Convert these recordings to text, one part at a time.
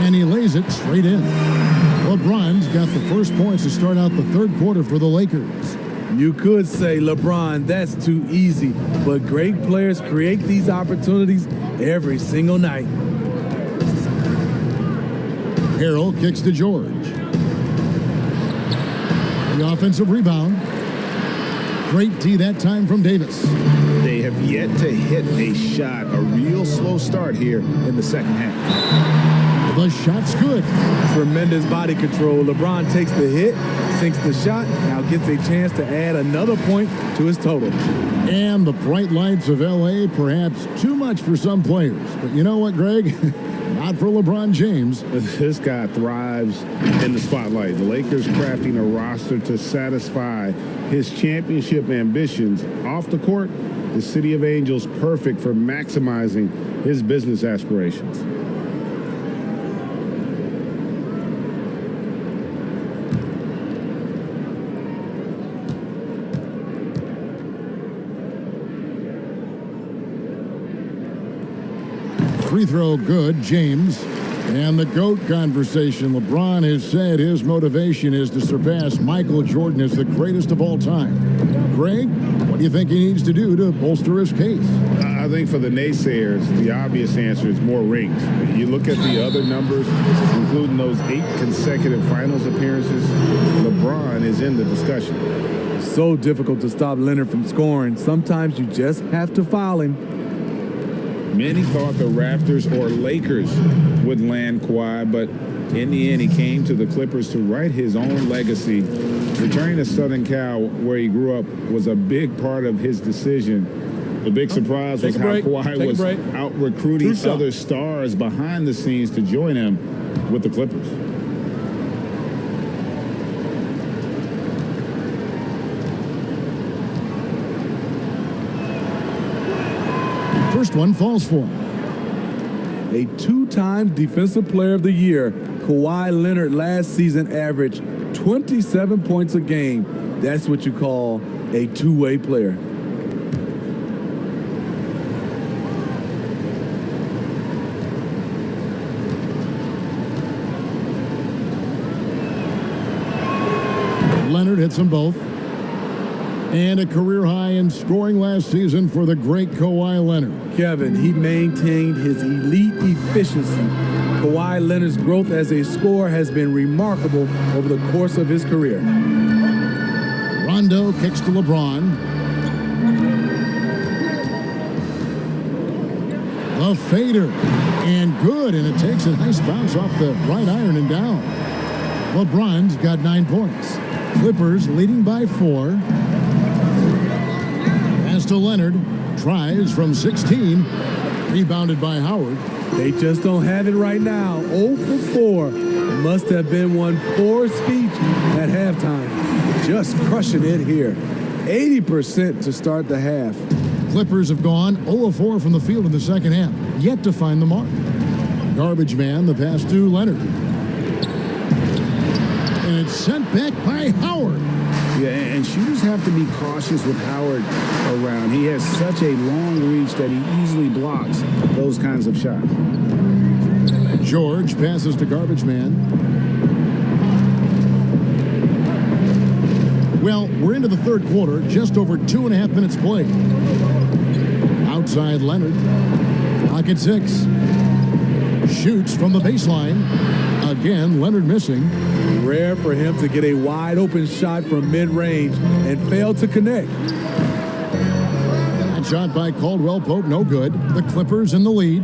And he lays it straight in. LeBron's got the first points to start out the third quarter for the Lakers. You could say, LeBron, that's too easy, but great players create these opportunities every single night. Harrell kicks to George. The offensive rebound. Great D that time from Davis. They have yet to hit a shot. A real slow start here in the second half. The shot's good. Tremendous body control. LeBron takes the hit, sinks the shot, now gets a chance to add another point to his total. And the bright lights of L.A. perhaps too much for some players. But you know what, Greg? Not for LeBron James. This guy thrives in the spotlight. The Lakers crafting a roster to satisfy his championship ambitions. Off the court, the City of Angels perfect for maximizing his business aspirations. Free throw good, James. And the GOAT conversation. LeBron has said his motivation is to surpass Michael Jordan as the greatest of all time. Greg, what do you think he needs to do to bolster his case? I think for the naysayers, the obvious answer is more rings. You look at the other numbers, including those 8 consecutive finals appearances, LeBron is in the discussion. So difficult to stop Leonard from scoring. Sometimes you just have to foul him. Many thought the Raptors or Lakers would land Kawhi, but in the end, he came to the Clippers to write his own legacy. Returning to Southern Cal, where he grew up, was a big part of his decision. The big surprise was how Kawhi was out recruiting other stars behind the scenes to join him with the Clippers. First one falls for him. A 2-time Defensive Player of the Year, Kawhi Leonard last season averaged 27 points a game. That's what you call a two-way player. Leonard hits them both. And a career high in scoring last season for the great Kawhi Leonard. Kevin, he maintained his elite efficiency. Kawhi Leonard's growth as a scorer has been remarkable over the course of his career. Rondo kicks to LeBron. The fader. And good. And it takes a nice bounce off the right iron and down. LeBron's got 9 points. Clippers leading by 4. Pass to Leonard. Tries from 16. Rebounded by Howard. They just don't have it right now. 0 for 4. Must have been one poor speech at halftime. Just crushing it here. 80% to start the half. Clippers have gone 0 of 4 from the field in the second half. Yet to find the mark. Garbage man, the pass to Leonard. And it's sent back by Howard. Yeah, and shooters have to be cautious with Howard around. He has such a long reach that he easily blocks those kinds of shots. George passes to Garbage Man. Well, we're into the third quarter, just over 2.5 minutes played. Outside Leonard. Clock at 6. Shoots from the baseline. Again, Leonard missing. Rare for him to get a wide open shot from mid-range and fail to connect. That shot by Caldwell Pope, no good. The Clippers in the lead.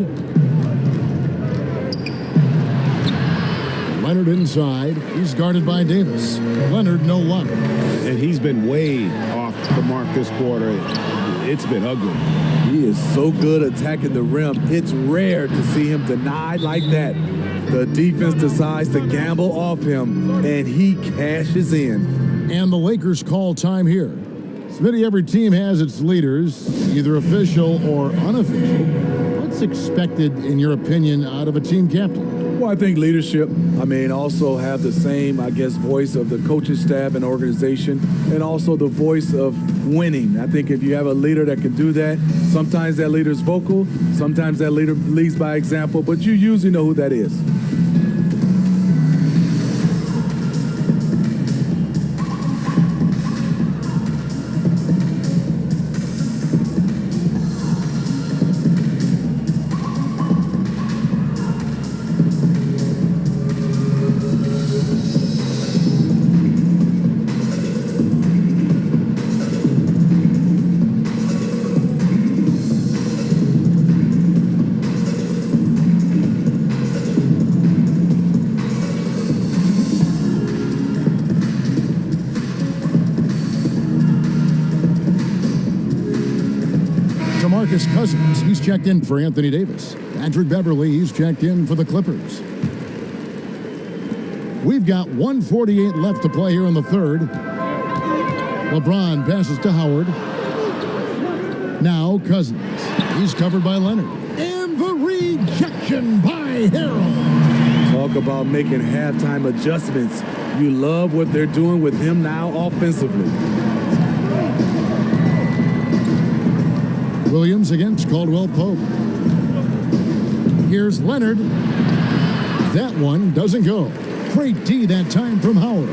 Leonard inside. He's guarded by Davis. Leonard, no luck. And he's been way off the mark this quarter. It's been ugly. He is so good attacking the rim. It's rare to see him denied like that. The defense decides to gamble off him, and he cashes in. And the Lakers call time here. Smitty, every team has its leaders, either official or unofficial. What's expected, in your opinion, out of a team captain? Well, I think leadership, also have the same, voice of the coaching staff and organization, and also the voice of winning. I think if you have a leader that can do that, sometimes that leader's vocal, sometimes that leader leads by example, but you usually know who that is. DeMarcus Cousins, he's checked in for Anthony Davis. Patrick Beverly, he's checked in for the Clippers. We've got 1:48 left to play here in the third. LeBron passes to Howard. Now Cousins. He's covered by Leonard. And the rejection by Harrell. Talk about making halftime adjustments. You love what they're doing with him now offensively. Williams against Caldwell Pope. Here's Leonard. That one doesn't go. Great D that time from Howard.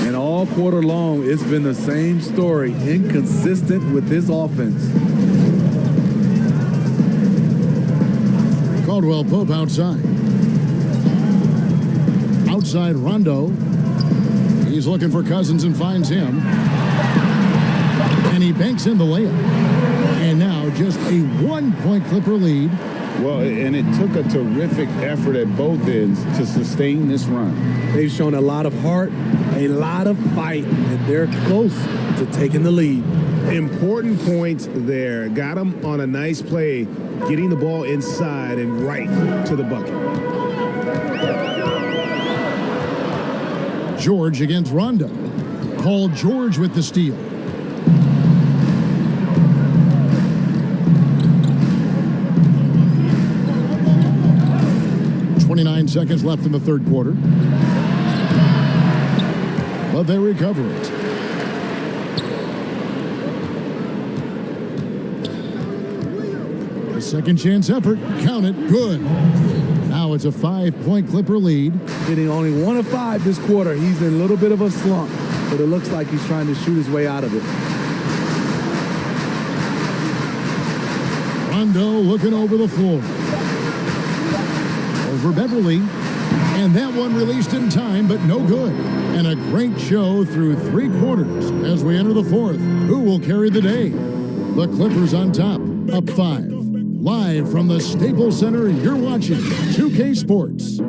And all quarter long, it's been the same story, inconsistent with his offense. Caldwell Pope outside. Outside Rondo. He's looking for Cousins and finds him. And he banks in the layup. And now just a 1-point Clipper lead. Well, and it took a terrific effort at both ends to sustain this run. They've shown a lot of heart, a lot of fight, and they're close to taking the lead. Important points there. Got him on a nice play, getting the ball inside and right to the bucket. George against Rondo. Paul George with the steal. .29 seconds left in the third quarter. But they recover it. A second chance effort. Count it. Good. Now it's a 5-point Clipper lead. Hitting only 1 of 5 this quarter. He's in a little bit of a slump, but it looks like he's trying to shoot his way out of it. Rondo looking over the floor. Over Beverly. And that one released in time, but no good. And a great show through 3 quarters as we enter the fourth. Who will carry the day? The Clippers on top, up 5. Live from the Staples Center, you're watching 2K Sports.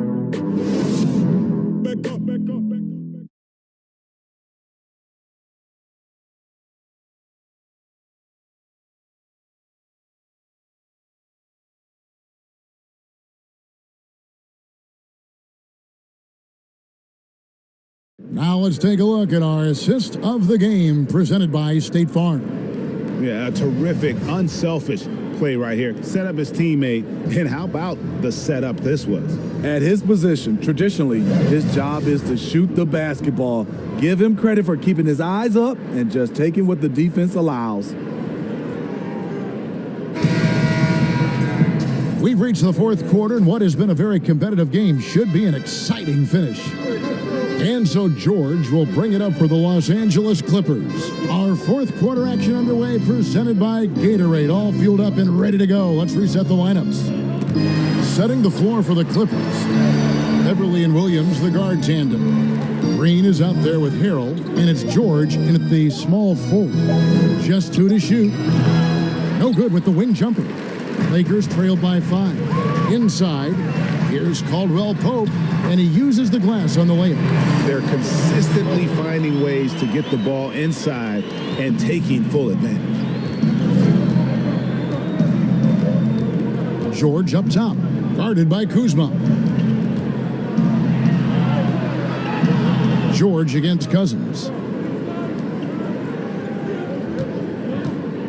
Now let's take a look at our assist of the game presented by State Farm. Yeah, a terrific, unselfish play right here. Set up his teammate, and how about the setup this was? At his position, traditionally, his job is to shoot the basketball. Give him credit for keeping his eyes up and just taking what the defense allows. We've reached the fourth quarter, and what has been a very competitive game should be an exciting finish. And so George will bring it up for the Los Angeles Clippers. Our fourth quarter action underway, presented by Gatorade. All fueled up and ready to go. Let's reset the lineups. Setting the floor for the Clippers. Beverly and Williams, the guard tandem. Green is out there with Harrell, and it's George in at the small forward. Just 2 to shoot. No good with the wing jumper. Lakers trailed by 5. Inside, here's Caldwell Pope, and he uses the glass on the layup. They're consistently finding ways to get the ball inside and taking full advantage. George up top, guarded by Kuzma. George against Cousins.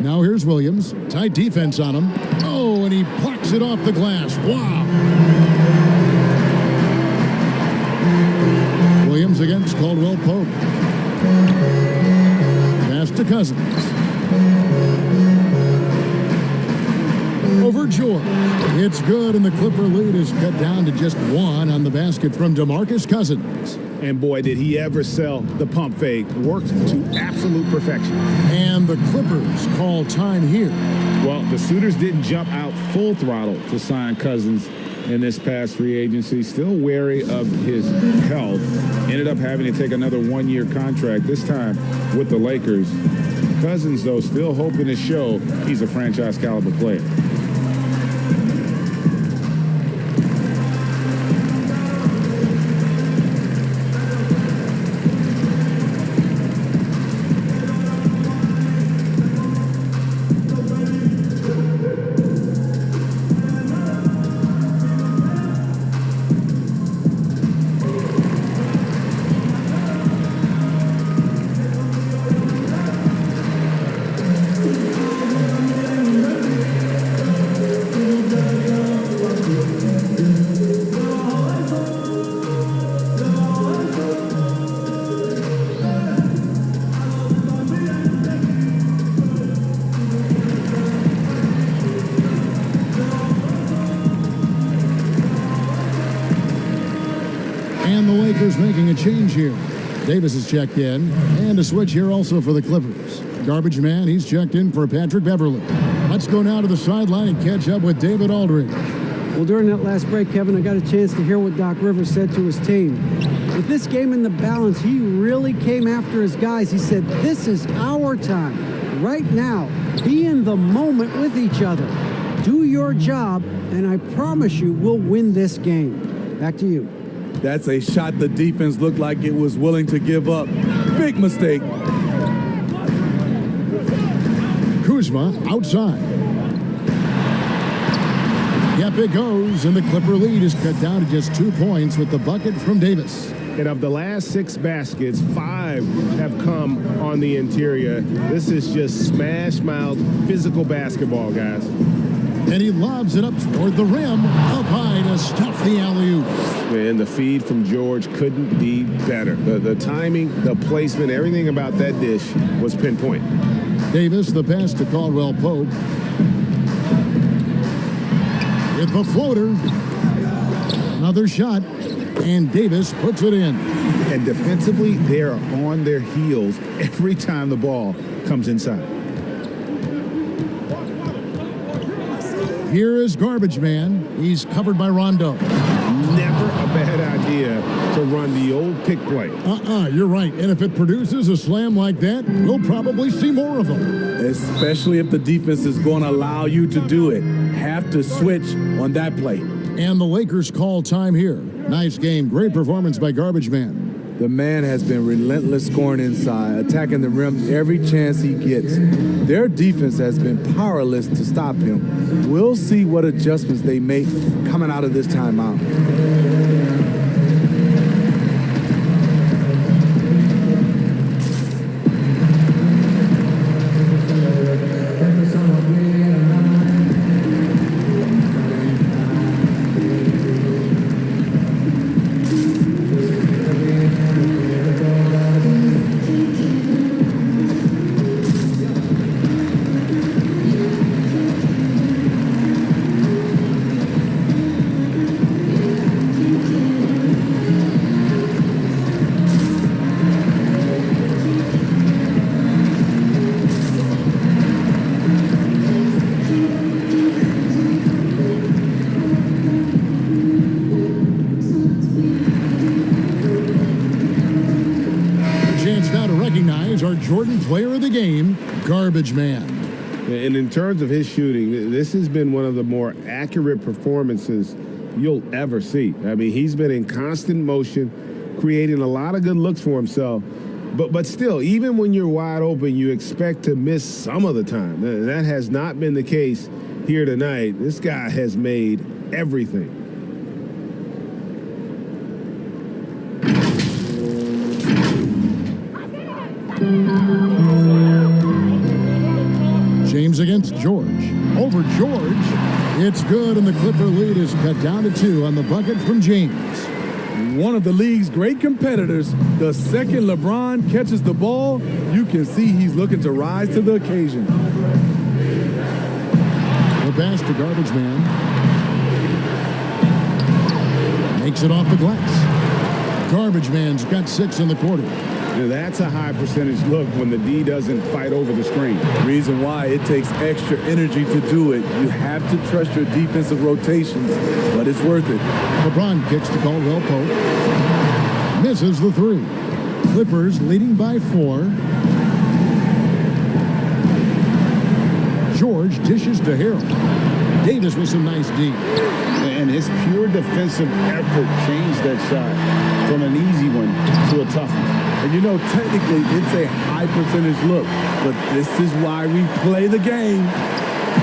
Now here's Williams. Tight defense on him. Oh, and he plucks it off the glass. Wow. Williams against Caldwell Pope. Pass to Cousins. Over George. It's good, and the Clipper lead is cut down to just 1 on the basket from DeMarcus Cousins. And boy, did he ever sell the pump fake. Worked to absolute perfection. And the Clippers call time here. Well, the suitors didn't jump out full throttle to sign Cousins in this past free agency. Still wary of his health. Ended up having to take another 1-year contract, this time with the Lakers. Cousins, though, still hoping to show he's a franchise caliber player. Raptors making a change here. Davis is checked in, and a switch here also for the Clippers. Garbage man, he's checked in for Patrick Beverley. Let's go now to the sideline and catch up with David Aldridge. Well, during that last break, Kevin, I got a chance to hear what Doc Rivers said to his team. With this game in the balance, he really came after his guys. He said, this is our time. Right now, be in the moment with each other. Do your job, and I promise you we'll win this game. Back to you. That's a shot the defense looked like it was willing to give up. Big mistake. Kuzma outside. Yep, it goes, and the Clipper lead is cut down to just 2 points with the bucket from Davis. And of the last 6 baskets, 5 have come on the interior. This is just smash mouth physical basketball, guys. And he lobs it up toward the rim, up high to stuff the alley-oop. And the feed from George couldn't be better. The timing, the placement, everything about that dish was pinpoint. Davis, the pass to Caldwell Pope. With the floater. Another shot, and Davis puts it in. And defensively, they are on their heels every time the ball comes inside. Here is Garbage Man. He's covered by Rondo. Never a bad idea to run the old pick play. You're right. And if it produces a slam like that, we'll probably see more of them. Especially if the defense is going to allow you to do it. Have to switch on that play. And the Lakers call time here. Nice game. Great performance by Garbage Man. The man has been relentless scoring inside, attacking the rim every chance he gets. Their defense has been powerless to stop him. We'll see what adjustments they make coming out of this timeout. Our Jordan player of the game, Garbage Man. And in terms of his shooting, this has been one of the more accurate performances you'll ever see. I mean, he's been in constant motion, creating a lot of good looks for himself. But still, even when you're wide open, you expect to miss some of the time. That has not been the case here tonight. This guy has made everything. James against George. Over George. It's good, and the Clipper lead is cut down to 2 on the bucket from James. One of the league's great competitors. The second LeBron catches the ball, you can see he's looking to rise to the occasion. The pass to Garbage Man. Makes it off the glass. Garbage Man's got 6 in the quarter. Now, that's a high percentage look when the D doesn't fight over the screen. Reason why it takes extra energy to do it. You have to trust your defensive rotations, but it's worth it. LeBron kicks to Caldwell Pope. Misses the 3. Clippers leading by 4. George dishes to Harold. Davis with some nice D. And his pure defensive effort changed that shot from an easy one to a tough one. And you know, technically, it's a high percentage look, but this is why we play the game.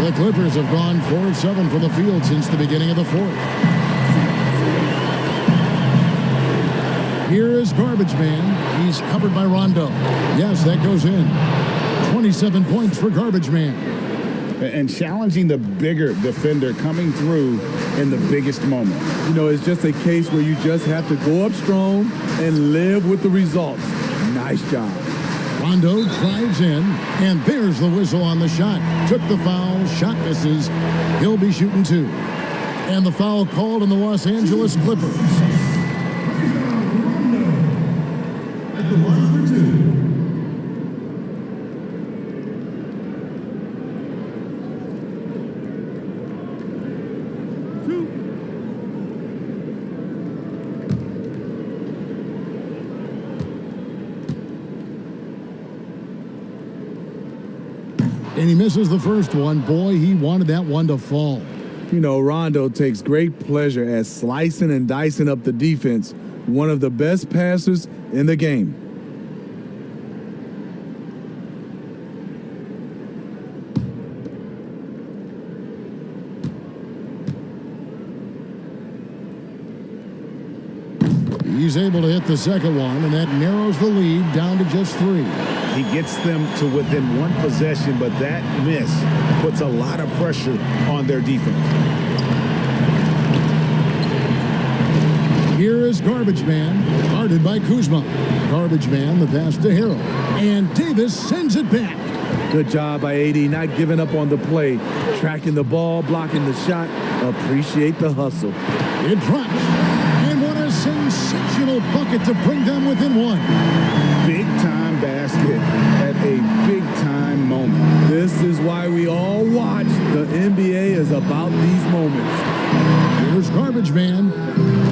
The Clippers have gone 4 of 7 from the field since the beginning of the 4th. Here is Garbage Man. He's covered by Rondo. Yes, that goes in. 27 points for Garbage Man. And challenging the bigger defender coming through in the biggest moment. You know, it's just a case where you just have to go up strong and live with the results. Nice job. Rondo drives in, and there's the whistle on the shot. Took the foul, shot misses. He'll be shooting 2. And the foul called on the Los Angeles Clippers. at the line for two. And he misses the first one. Boy, he wanted that one to fall. You know, Rondo takes great pleasure at slicing and dicing up the defense. One of the best passers in the game. He's able to hit the second one, and that narrows the lead down to just 3. He gets them to within one possession, but that miss puts a lot of pressure on their defense. Here is Garbage Man, guarded by Kuzma. Garbage Man, the pass to Harrell. And Davis sends it back. Good job by AD, not giving up on the play. Tracking the ball, blocking the shot. Appreciate the hustle. It drops. And what a sensational bucket to bring them within 1. Big-time basket at a big-time moment. This is why we all watch. The NBA is about these moments. Here's Garbage Man.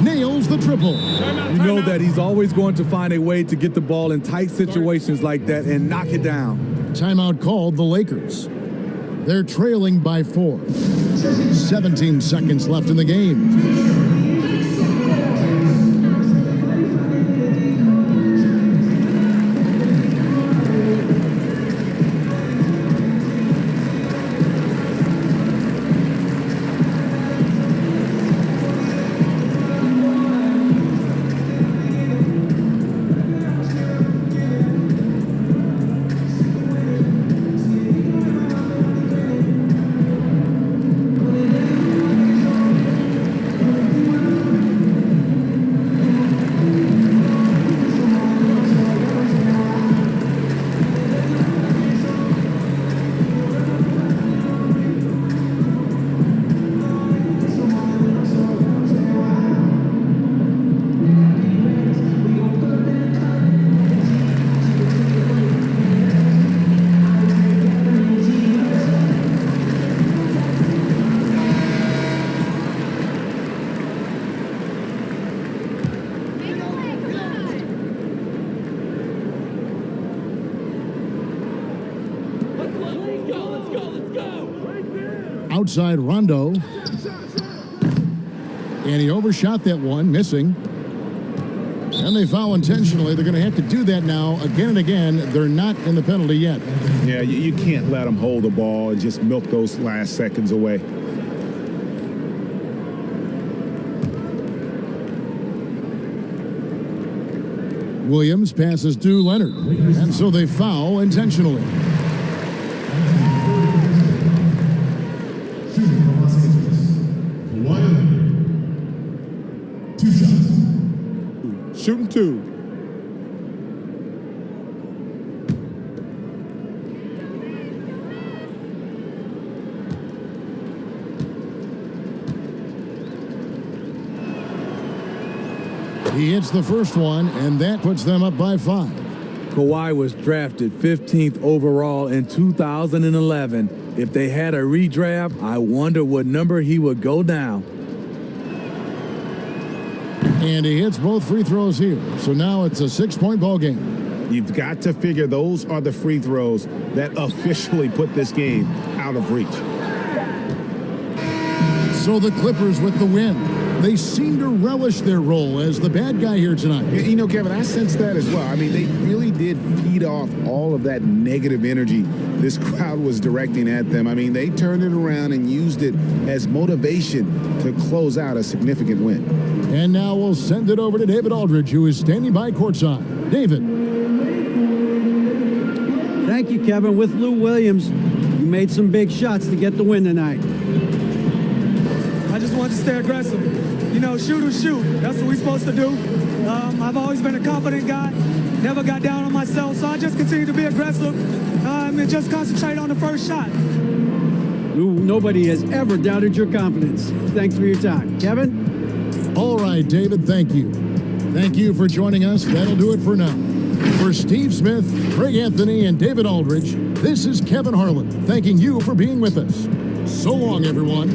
Nails the triple. You know that he's always going to find a way to get the ball in tight situations like that and knock it down. Timeout called the Lakers. They're trailing by 4. 17 seconds left in the game. Outside Rondo. And he overshot that one, missing. And they foul intentionally. They're going to have to do that now again and again. They're not in the penalty yet. Yeah, you can't let them hold the ball and just milk those last seconds away. Williams passes to Leonard. And so they foul intentionally. Shooting 2. He hits the first one, and that puts them up by 5. Kawhi was drafted 15th overall in 2011. If they had a redraft, I wonder what number he would go down. And he hits both free throws here. So now it's a 6-point ball game. You've got to figure those are the free throws that officially put this game out of reach. So the Clippers with the win. They seem to relish their role as the bad guy here tonight. You know, Kevin, I sense that as well. I mean, they really did feed off all of that negative energy this crowd was directing at them. I mean, they turned it around and used it as motivation to close out a significant win. And now we'll send it over to David Aldridge, who is standing by courtside. David. Thank you, Kevin. With Lou Williams, you made some big shots to get the win tonight. I just want to stay aggressive. You know, shoot or shoot. That's what we're supposed to do. I've always been a confident guy. Never got down on myself, so I just continue to be aggressive and just concentrate on the first shot. Lou, nobody has ever doubted your confidence. Thanks for your time. Kevin? All right, David, thank you. Thank you for joining us. That'll do it for now. For Steve Smith, Craig Anthony, and David Aldridge, this is Kevin Harlan thanking you for being with us. So long, everyone.